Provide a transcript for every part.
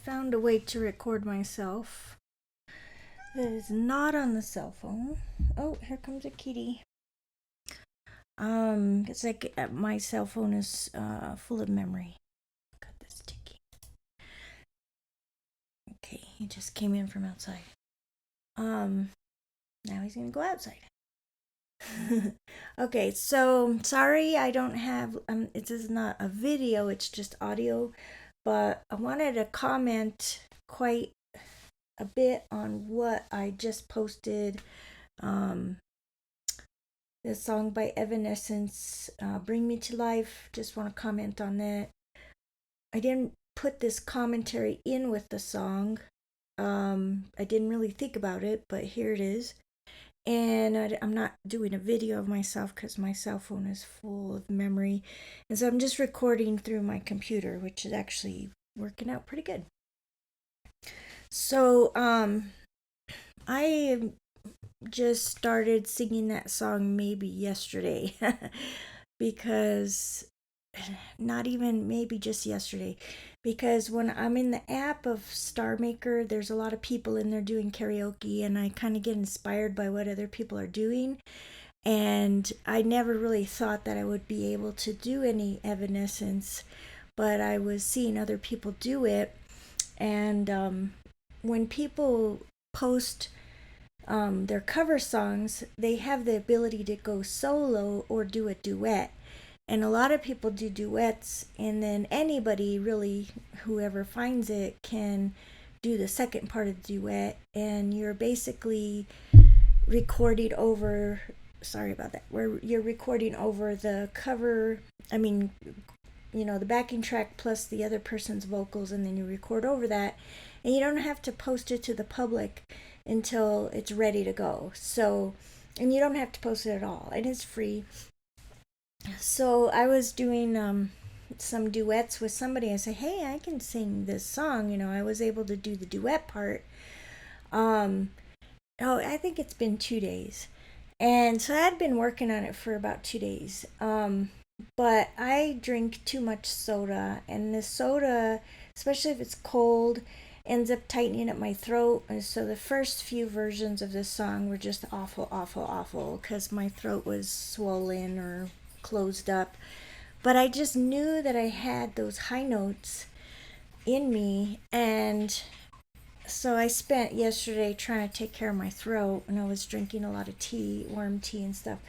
found a way to record myself that is not on the cell phone. Oh, here comes a kitty. It's like my cell phone is full of memory. Got this ticky. Okay, he just came in from outside. Now he's gonna go outside. Okay, so sorry I don't have it is not a video, it's just audio, but I wanted to comment quite a bit on what I just posted. The song by Evanescence, Bring Me to Life. Just want to comment on that. I didn't put this commentary in with the song. I didn't really think about it, but here it is. And I'm not doing a video of myself because my cell phone is full of memory. And so I'm just recording through my computer, which is actually working out pretty good. So, I just started singing that song maybe yesterday because not even maybe just yesterday, because when I'm in the app of StarMaker, there's a lot of people in there doing karaoke, and I kind of get inspired by what other people are doing. And I never really thought that I would be able to do any Evanescence, but I was seeing other people do it. And when people post their cover songs, they have the ability to go solo or do a duet. And a lot of people do duets, and then anybody really, whoever finds it, can do the second part of the duet. And you're basically recording over, sorry about that, where you're recording over the cover, the backing track plus the other person's vocals, and then you record over that. And you don't have to post it to the public until it's ready to go. So, and you don't have to post it at all, and it's free. So I was doing some duets with somebody. I say, hey, I can sing this song. I was able to do the duet part. I think it's been 2 days. And so I had been working on it for about 2 days. But I drink too much soda, and the soda, especially if it's cold, ends up tightening up my throat. And so the first few versions of this song were just awful, awful, awful, because my throat was swollen or closed up. But I just knew that I had those high notes in me, and so I spent yesterday trying to take care of my throat, and I was drinking a lot of tea, warm tea and stuff.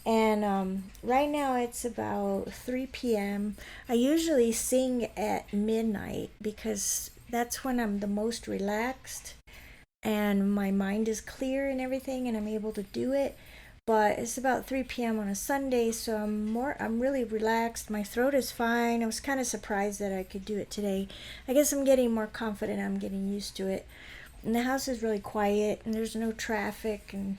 And right now it's about 3 p.m. I usually sing at midnight because that's when I'm the most relaxed and my mind is clear and everything, and I'm able to do it. But it's about 3 p.m. on a Sunday, so I'm really relaxed. My throat is fine. I was kind of surprised that I could do it today. I guess I'm getting more confident. I'm getting used to it. And the house is really quiet, and there's no traffic and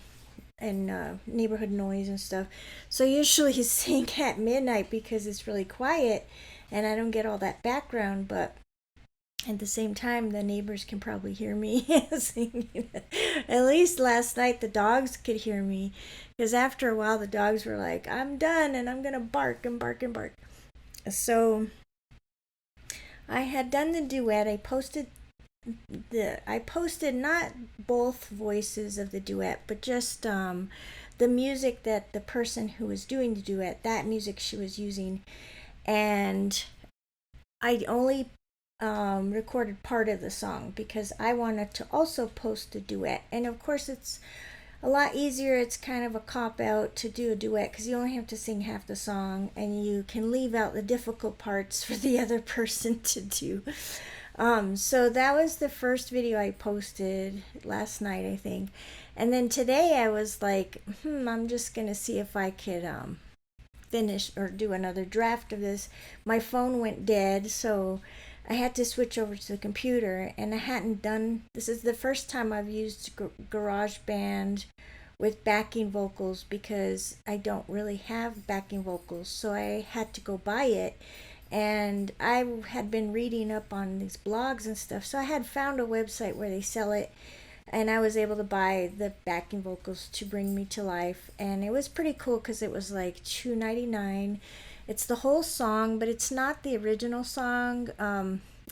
neighborhood noise and stuff. So I usually sing at midnight because it's really quiet and I don't get all that background, but at the same time, the neighbors can probably hear me singing. At least last night, the dogs could hear me, because after a while, the dogs were like, I'm done, and I'm going to bark and bark and bark. So I had done the duet. I posted not both voices of the duet, but just the music that the person who was doing the duet, that music she was using. And I only recorded part of the song because I wanted to also post a duet. And of course, it's a lot easier. It's kind of a cop out to do a duet because you only have to sing half the song, and you can leave out the difficult parts for the other person to do. So that was the first video I posted last night, I think. And then today I was like, I'm just going to see if I could finish or do another draft of this. My phone went dead, so I had to switch over to the computer, and I hadn't done, this is the first time I've used GarageBand with backing vocals because I don't really have backing vocals, so I had to go buy it. And I had been reading up on these blogs and stuff, so I had found a website where they sell it, and I was able to buy the backing vocals to Bring Me to Life. And it was pretty cool because it was like $2.99. It's the whole song, but it's not the original song.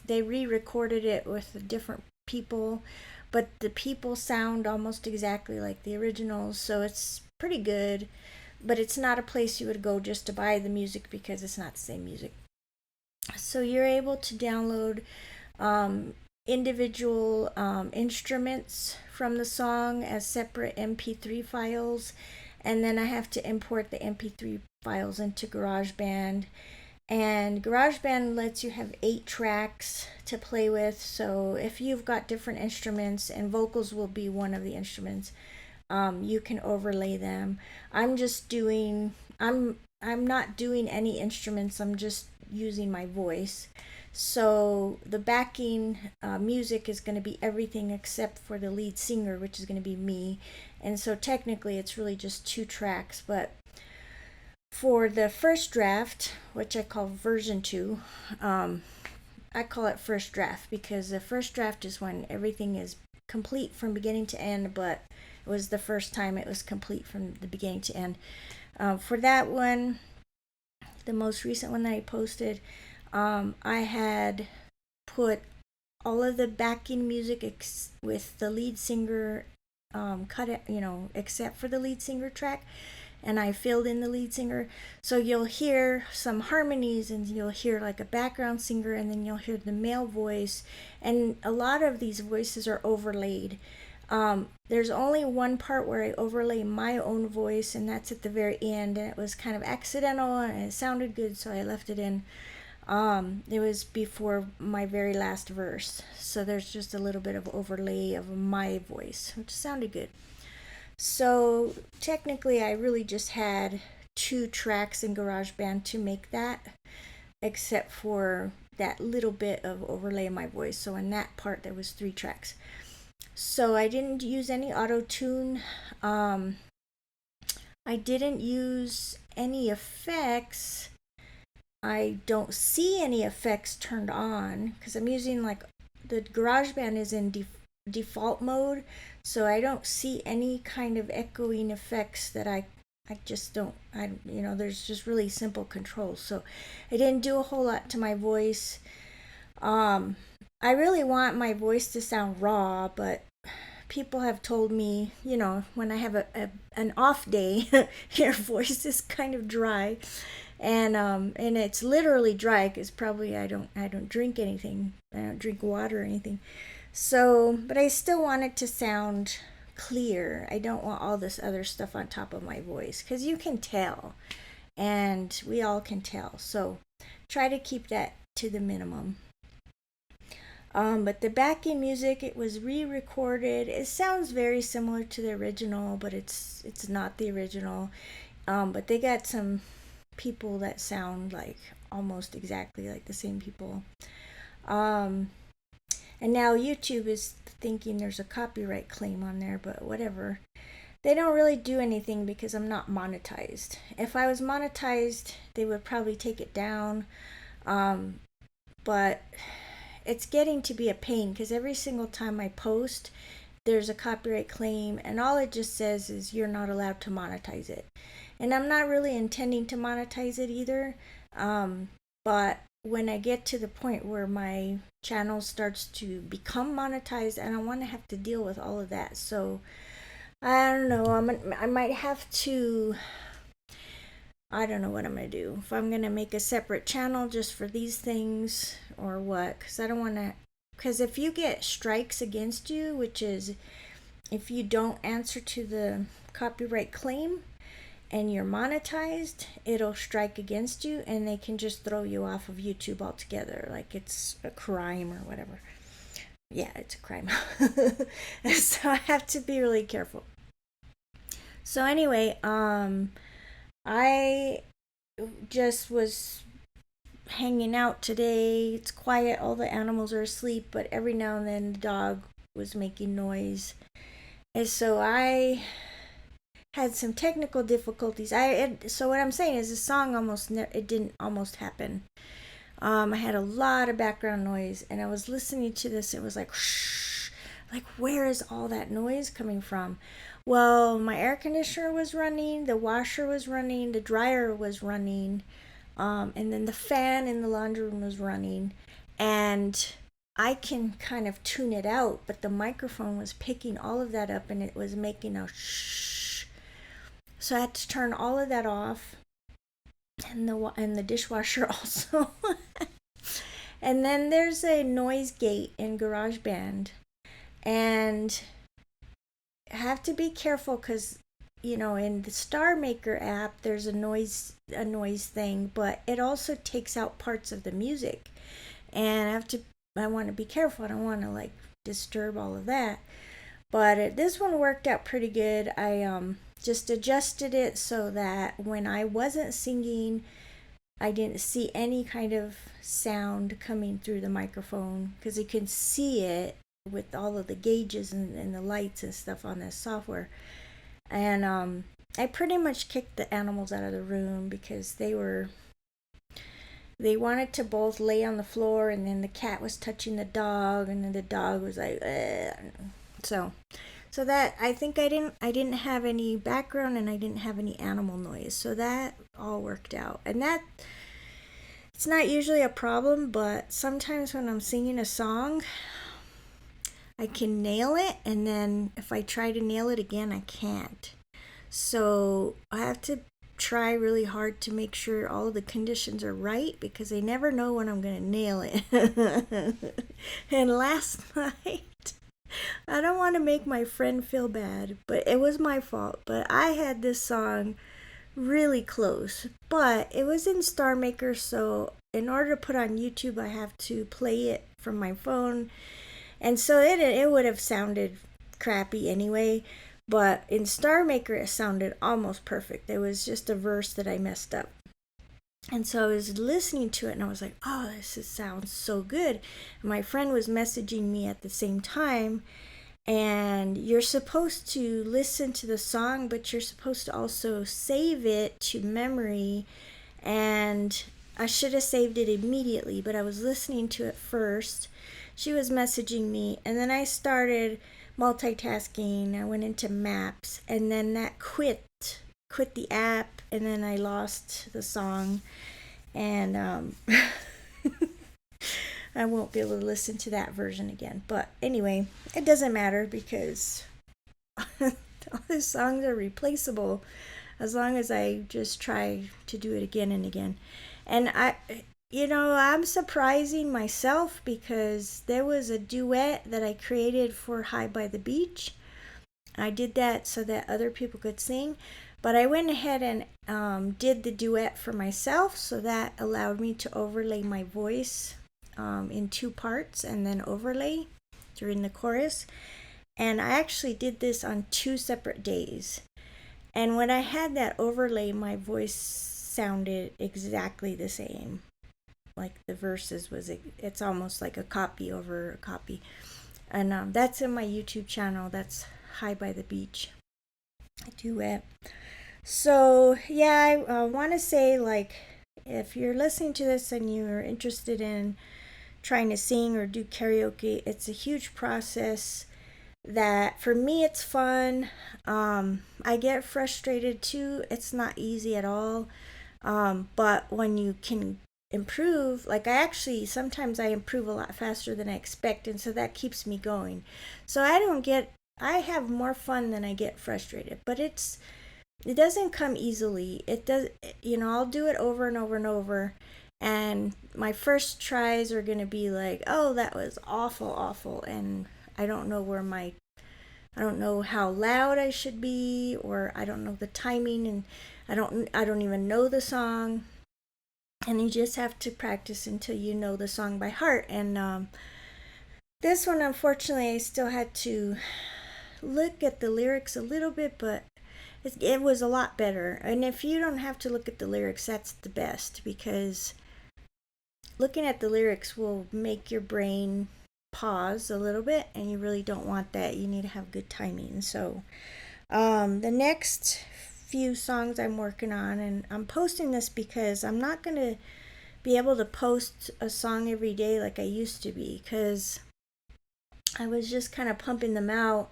They re-recorded it with different people, but the people sound almost exactly like the originals, so it's pretty good. But it's not a place you would go just to buy the music because it's not the same music. So you're able to download individual instruments from the song as separate MP3 files, and then I have to import the MP3 files into GarageBand. And GarageBand lets you have 8 tracks to play with. So if you've got different instruments, and vocals will be one of the instruments, you can overlay them. I'm not doing any instruments. I'm just using my voice. So the backing music is going to be everything except for the lead singer, which is going to be me. And so technically it's really just 2 tracks, but for the first draft, which I call version 2, I call it first draft because the first draft is when everything is complete from beginning to end, but it was the first time it was complete from the beginning to end. For that one, the most recent one that I posted, I had put all of the backing music with the lead singer cut it, except for the lead singer track, and I filled in the lead singer. So you'll hear some harmonies, and you'll hear like a background singer, and then you'll hear the male voice, and a lot of these voices are overlaid. There's only one part where I overlay my own voice, and that's at the very end, and it was kind of accidental and it sounded good, so I left it in. It was before my very last verse, so there's just a little bit of overlay of my voice, which sounded good. So technically I really just had 2 tracks in GarageBand to make that, except for that little bit of overlay of my voice. So in that part there was 3 tracks. So I didn't use any auto-tune. I didn't use any effects. I don't see any effects turned on because I'm using the GarageBand is in default mode, so I don't see any kind of echoing effects that I just don't, there's just really simple controls. So I didn't do a whole lot to my voice. I really want my voice to sound raw, but people have told me, when I have an off day, your voice is kind of dry, and it's literally dry because probably I don't drink anything. I don't drink water or anything. So, but I still want it to sound clear. I don't want all this other stuff on top of my voice because you can tell, and we all can tell. So try to keep that to the minimum. But the backing music, it was re-recorded. It sounds very similar to the original, but it's not the original. But they got some people that sound like almost exactly like the same people. And now YouTube is thinking there's a copyright claim on there, but whatever. They don't really do anything because I'm not monetized. If I was monetized, they would probably take it down. But it's getting to be a pain because every single time I post, there's a copyright claim, and all it just says is you're not allowed to monetize it. And I'm not really intending to monetize it either. But when I get to the point where my channel starts to become monetized, I don't want to have to deal with all of that. So I don't know. I might have to. I don't know what I'm going to do. If I'm going to make a separate channel just for these things or what. Because I don't want to. Because if you get strikes against you, which is if you don't answer to the copyright claim and you're monetized, it'll strike against you and they can just throw you off of YouTube altogether. Like it's a crime or whatever. Yeah, it's a crime. So I have to be really careful. So anyway, I just was hanging out today. It's quiet, all the animals are asleep, but every now and then the dog was making noise. And so I had some technical difficulties. So what I'm saying is the song it didn't almost happen. I had a lot of background noise, and I was listening to this. It was like, shh, like where is all that noise coming from? Well, my air conditioner was running, the washer was running, the dryer was running, and then the fan in the laundry room was running. and I can kind of tune it out, but the microphone was picking all of that up and it was making a shh. So I had to turn all of that off, and the dishwasher also. And then there's a noise gate in GarageBand, and I have to be careful because in the StarMaker app there's a noise thing, but it also takes out parts of the music, and I want to be careful. I don't want to like disturb all of that. But this one worked out pretty good. I just adjusted it so that when I wasn't singing, I didn't see any kind of sound coming through the microphone, because you can see it with all of the gauges and the lights and stuff on this software. And I pretty much kicked the animals out of the room because they wanted to both lay on the floor, and then the cat was touching the dog, and then the dog was like, so that I think I didn't have any background, and I didn't have any animal noise, so that all worked out. And that, it's not usually a problem, but sometimes when I'm singing a song, I can nail it, and then if I try to nail it again, I can't. So I have to try really hard to make sure all of the conditions are right, because I never know when I'm going to nail it. And last night, I don't want to make my friend feel bad, but it was my fault. But I had this song really close, but it was in StarMaker, so in order to put on YouTube, I have to play it from my phone, and so it would have sounded crappy anyway. But in StarMaker, it sounded almost perfect. There was just a verse that I messed up. And so I was listening to it, and I was like, oh, sounds so good. And my friend was messaging me at the same time. And you're supposed to listen to the song, but you're supposed to also save it to memory. And I should have saved it immediately, but I was listening to it first. She was messaging me, and then I started multitasking. I went into maps, and then that quit the app, and then I lost the song, and I won't be able to listen to that version again. But anyway, it doesn't matter, because all the songs are replaceable as long as I just try to do it again and again. And I'm surprising myself, because there was a duet that I created for High by the Beach. I did that so that other people could sing, but I went ahead and did the duet for myself, so that allowed me to overlay my voice in 2 parts, and then overlay during the chorus. And I actually did this on 2 separate days. And when I had that overlay, my voice sounded exactly the same. Like the verses it's almost like a copy over a copy. And that's in my YouTube channel. That's High by the Beach. I duet. So yeah, I want to say, like, if you're listening to this and you're interested in trying to sing or do karaoke, it's a huge process that for me it's fun. I get frustrated too. It's not easy at all. But when you can improve, like sometimes I improve a lot faster than I expect, and so that keeps me going. So I have more fun than I get frustrated, but it doesn't come easily. It does, I'll do it over and over and over, and my first tries are going to be like, oh, that was awful, and I don't know how loud I should be, or I don't know the timing, and I don't even know the song. And you just have to practice until you know the song by heart. And this one, unfortunately, I still had to look at the lyrics a little bit, but it was a lot better. And if you don't have to look at the lyrics, that's the best, because looking at the lyrics will make your brain pause a little bit, and you really don't want that. You need to have good timing. So the next few songs I'm working on, and I'm posting this because I'm not going to be able to post a song every day like I used to be, because I was just kind of pumping them out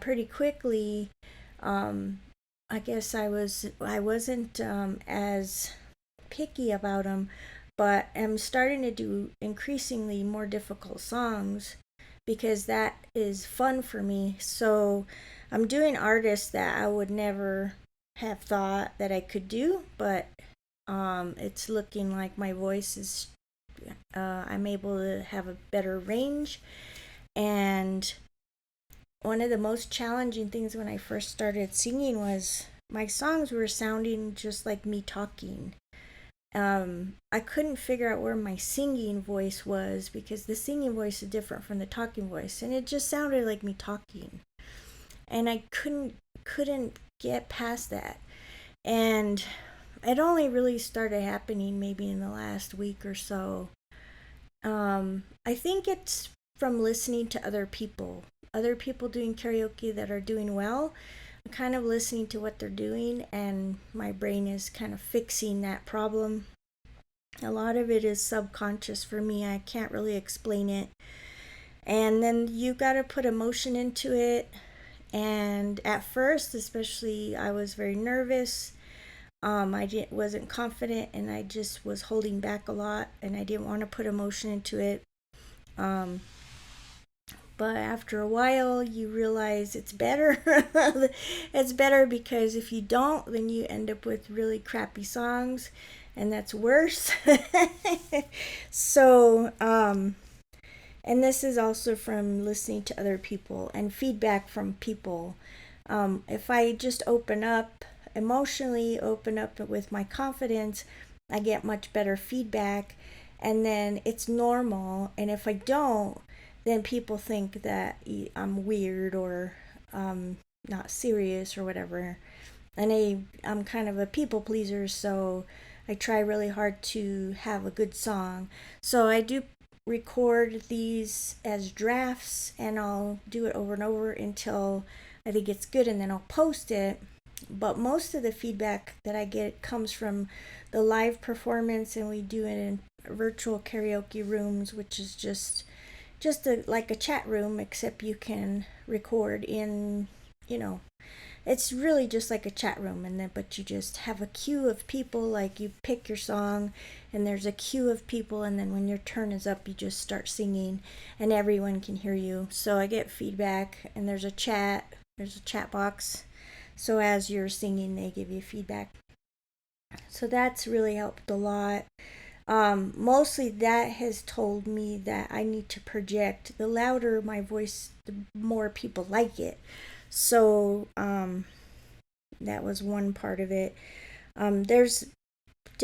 pretty quickly. I guess I wasn't as picky about them, but I'm starting to do increasingly more difficult songs because that is fun for me. So I'm doing artists that I would never have thought that I could do, but it's looking like my voice is, I'm able to have a better range. And one of the most challenging things when I first started singing was my songs were sounding just like me talking. I couldn't figure out where my singing voice was because the singing voice is different from the talking voice, and it just sounded like me talking, and I couldn't get past that. And it only really started happening maybe in the last week or so. I think it's from listening to other people doing karaoke that are doing well. I'm kind of listening to what they're doing, and my brain is kind of fixing that problem. A lot of it is subconscious for me. I can't really explain it. And then you got to put emotion into it. And at first, especially, I was very nervous. Wasn't confident, and I just was holding back a lot, and I didn't want to put emotion into it. Um, but after a while, you realize it's better. It's better because if you don't, then you end up with really crappy songs, and that's worse. So, and this is also from listening to other people and feedback from people. If I just open up emotionally, open up with my confidence, I get much better feedback, and then it's normal. And if I don't, then people think that I'm weird or not serious or whatever. And I'm kind of a people pleaser, so I try really hard to have a good song. So I do record these as drafts, and I'll do it over and over until I think it's good, and then I'll post it. But most of the feedback that I get comes from the live performance, and we do it in virtual karaoke rooms, which is just like a chat room, except you can record in, you know, it's really just like a chat room, and then but you just have a queue of people. Like you pick your song, and there's a queue of people, and then when your turn is up, you just start singing, and everyone can hear you. So I get feedback, and there's a chat box. So as you're singing, they give you feedback. So that's really helped a lot. Mostly that has told me that I need to project. The louder my voice, the more people like it. So that was one part of it. There's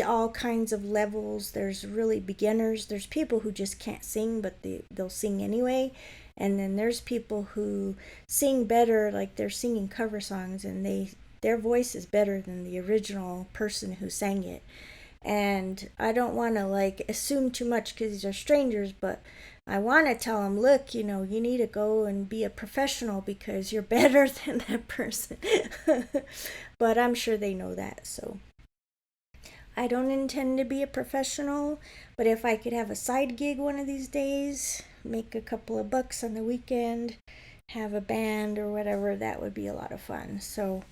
all kinds of levels. There's really beginners. There's people who just can't sing, but they'll sing anyway. And then there's people who sing better, like they're singing cover songs, and their voice is better than the original person who sang it. And I don't want to like assume too much because these are strangers, but I want to tell them, look, you need to go and be a professional because you're better than that person. But I'm sure they know that. So I don't intend to be a professional, but if I could have a side gig one of these days, make a couple of bucks on the weekend, have a band or whatever, that would be a lot of fun. So,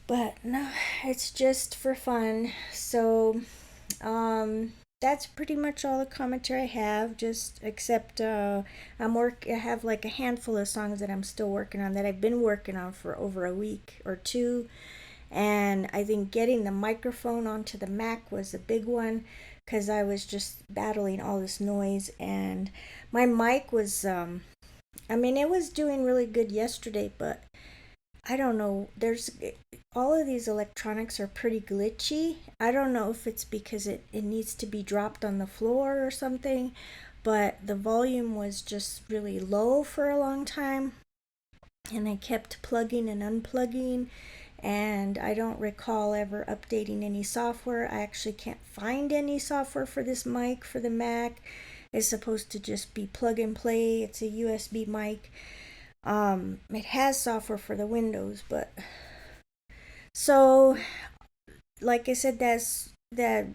but no, it's just for fun. So, that's pretty much all the commentary I have. Just except I have like a handful of songs that I'm still working on, that I've been working on for over a week or two. And I think getting the microphone onto the Mac was a big one because I was just battling all this noise, and my mic was it was doing really good yesterday, but I don't know, there's all of these electronics are pretty glitchy. I don't know if it's because it needs to be dropped on the floor or something, but the volume was just really low for a long time, and I kept plugging and unplugging, and I don't recall ever updating any software. I actually can't find any software for this mic for the Mac. It's supposed to just be plug and play. It's a USB mic. It has software for the Windows, but so like I said, that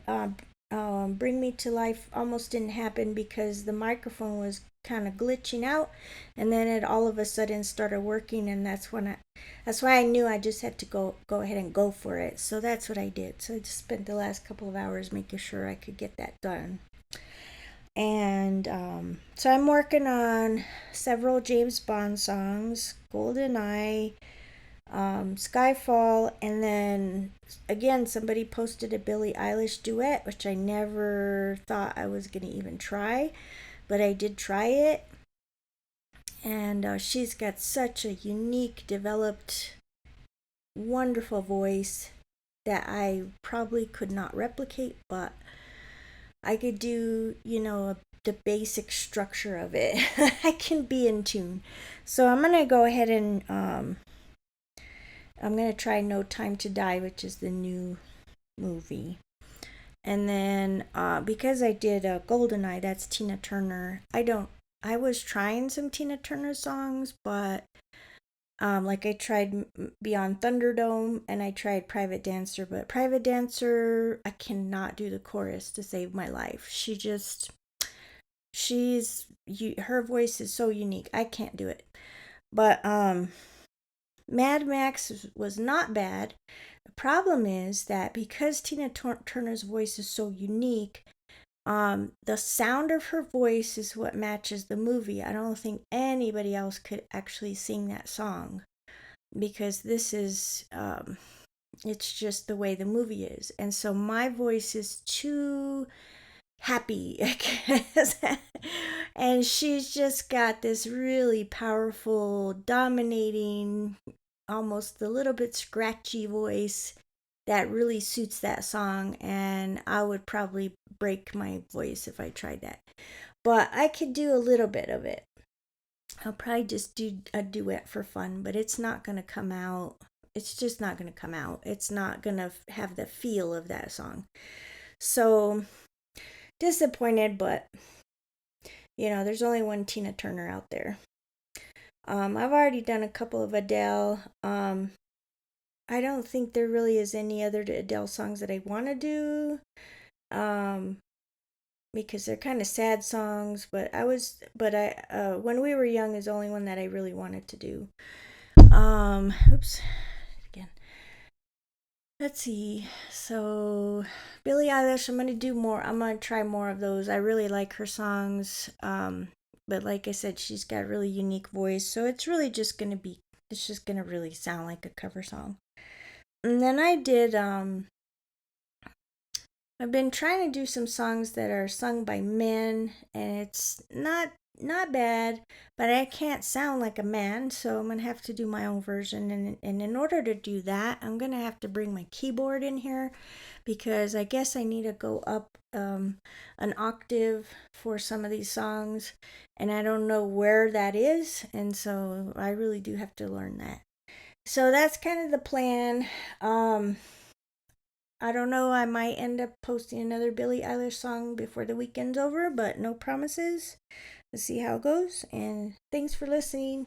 Bring Me to Life almost didn't happen because the microphone was kind of glitching out, and then it all of a sudden started working, and that's why I knew I just had to go ahead and go for it. So that's what I did. So I just spent the last couple of hours making sure I could get that done. And so I'm working on several James Bond songs, GoldenEye, Skyfall, and then again somebody posted a Billie Eilish duet, which I never thought I was gonna even try, but I did try it, and she's got such a unique, developed, wonderful voice that I probably could not replicate, but I could do, the basic structure of it. I can be in tune. So I'm gonna go ahead and I'm gonna try No Time to Die, which is the new movie. And then because I did Goldeneye, that's Tina Turner. I was trying some Tina Turner songs, but like I tried Beyond Thunderdome and I tried Private Dancer, but Private Dancer, I cannot do the chorus to save my life. Her voice is so unique. I can't do it. But Mad Max was not bad. The problem is that because Tina Turner's voice is so unique, the sound of her voice is what matches the movie. I don't think anybody else could actually sing that song because this is it's just the way the movie is. And so my voice is too happy, I guess. And she's just got this really powerful, dominating, almost a little bit scratchy voice that really suits that song. And I would probably break my voice if I tried that. But I could do a little bit of it. I'll probably just do a duet for fun, but it's not going to come out. It's just not going to come out. It's not going to have the feel of that song. So disappointed, but there's only one Tina Turner out there. I've already done a couple of Adele. I don't think there really is any other Adele songs that I want to do. Because they're kind of sad songs, but When We Were Young is the only one that I really wanted to do. Oops, again. Let's see. So, Billie Eilish, I'm gonna do more. I'm gonna try more of those. I really like her songs. But like I said, she's got a really unique voice, so it's really just gonna be. It's just gonna really sound like a cover song. And then I've been trying to do some songs that are sung by men, and it's not bad, but I can't sound like a man, so I'm gonna have to do my own version. And in order to do that, I'm gonna have to bring my keyboard in here because I guess I need to go up an octave for some of these songs, and I don't know where that is, and so I really do have to learn that. So that's kind of the plan. I don't know, I might end up posting another Billie Eilish song before the weekend's over, but no promises. Let's see how it goes. And thanks for listening.